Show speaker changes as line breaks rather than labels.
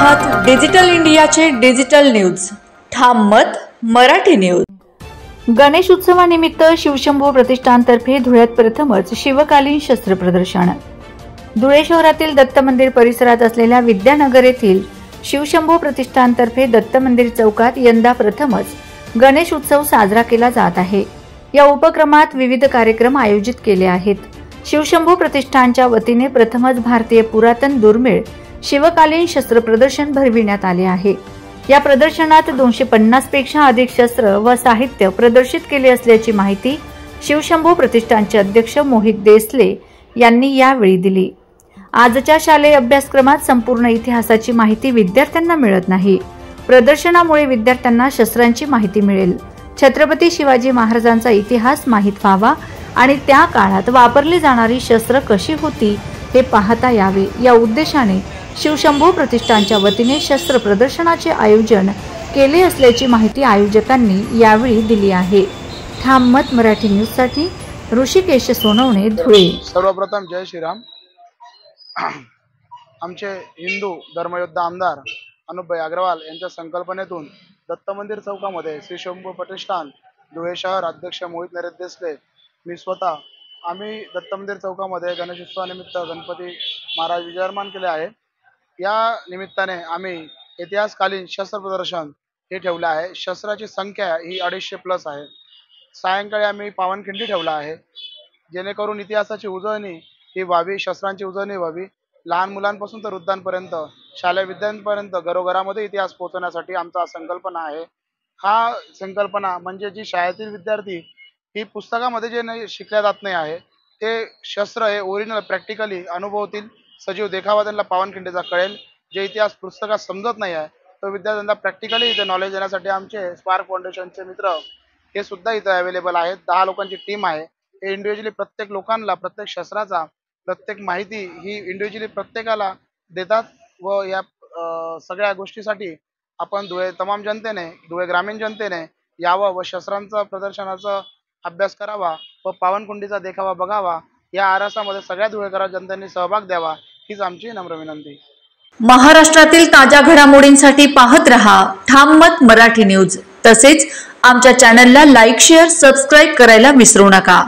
आहात डिजिटल इंडियाचे digital news ठाम मत मराठी न्यूज।
गणेश उत्सवानिमित्त शिवशंभू प्रतिष्ठानतर्फे धुळ्यात प्रथमच शिवकालीन शस्त्र प्रदर्शन। धुळे शहरातील दत्त मंदिर परिसरात असलेल्या विद्यानगर येथील शिवशंभू प्रतिष्ठानतर्फे दत्त मंदिर चौकात यंदा प्रथमच गणेश उत्सव साजरा केला जात आहे। या उपक्रमात विविध कार्यक्रम आयोजित केले आहेत। शिवशंभू प्रतिष्ठानच्या वतीने प्रथमच भारतीय पुरातन दुर्मिळ शिवकालीन शस्त्र प्रदर्शन भरविण्यात आले आहे। या प्रदर्शनात 250 पेक्षा अधिक शस्त्र व साहित्य प्रदर्शित केले असल्याची माहिती शिवशंभू प्रतिष्ठानचे अध्यक्ष मोहित देसले यांनी यावेळी दिली। आजच्या शालेय अभ्यासक्रमात संपूर्ण इतिहासाची माहिती विद्यार्थ्यांना मिळत नाही। प्रदर्शनामुळे विद्यार्थ्यांना शस्त्रांची माहिती मिळेल, छत्रपती शिवाजी महाराजांचा इतिहास माहित व्हावा आणि त्या काळात वापरली जाणारी शस्त्र कशी होती हे पाहता यावे या उद्देशाने शिवशंभू प्रतिष्ठानच्या वतीने शस्त्र प्रदर्शनाचे आयोजन केले असल्याची माहिती आयोजकांनी यावेळी दिली आहे। ठाम मत मराठी न्यूज साठी ऋषिकेश सोनवणे, धुळे।
सर्वप्रथम जय श्रीराम। आमचे हिंदू धर्मयोद्धा आमदार अनुपभाई अग्रवाल यांच्या संकल्पनेतून दत्त मंदिर चौकामध्ये श्री शंभू प्रतिष्ठान धुळे शहर अध्यक्ष मोहित नरेश देसले मी स्वतः आम्ही दत्त मंदिर चौकामध्ये गणेशोत्सवानिमित्त गणपती महाराज विजयमान केले आहे। या निमित्ताने आम्ही इतिहासकालीन शस्त्र प्रदर्शन हे ठेवले आहे। शस्त्राची संख्या ही 250+ आहे। सायंकाळी आम्ही पावनखिंडी ठेवला आहे, जेणेकरून इतिहासाची उजळणी ही व्हावी, शस्त्रांची उजळणी व्हावी। लहान मुलांपासून तर वृद्धांपर्यंत, शालेय विद्यार्थ्यांपर्यंत घरोघरामध्ये इतिहास पोहोचवण्यासाठी आमचा संकल्पना आहे। हा संकल्पना म्हणजे जी शाळेतील विद्यार्थी ही पुस्तकामध्ये जे नाही शिकल्या जात नाही आहे, ते शस्त्र हे ओरिजिनल प्रॅक्टिकली अनुभवतील, सजीव देखावा त्यांना पावनखिंडीचा कळेल। जे इतिहास पुस्तकात समजत नाही आहे तो विद्यार्थ्यांना प्रॅक्टिकली इथे नॉलेज देण्यासाठी आमचे स्पार्क फाउंडेशनचे मित्र हे सुद्धा इथे अवेलेबल आहेत। 10 लोकांची टीम आहे। हे इंडिव्हिज्युअली प्रत्येक लोकांना प्रत्येक शस्त्राचा प्रत्येक माहिती ही इंडिव्हिज्युअली प्रत्येकाला देतात व या सगळ्या गोष्टीसाठी आपण धुळे तमाम जनतेने, धुळे ग्रामीण जनतेने यावं व शस्त्रांचा प्रदर्शनाचा अभ्यास करावा व पावनखिंडीचा देखावा बघावा। या आरासामध्ये सगळ्या धुळेकर जनतेने सहभाग द्यावा हीच आमची नम्र विनंती।
महाराष्ट्रातील ताज्या घडामोडींसाठी पाहत रहा ठाम मत मराठी न्यूज। तसेच आमच्या चॅनलला लाईक, शेअर, सबस्क्राइब करायला विसरू नका।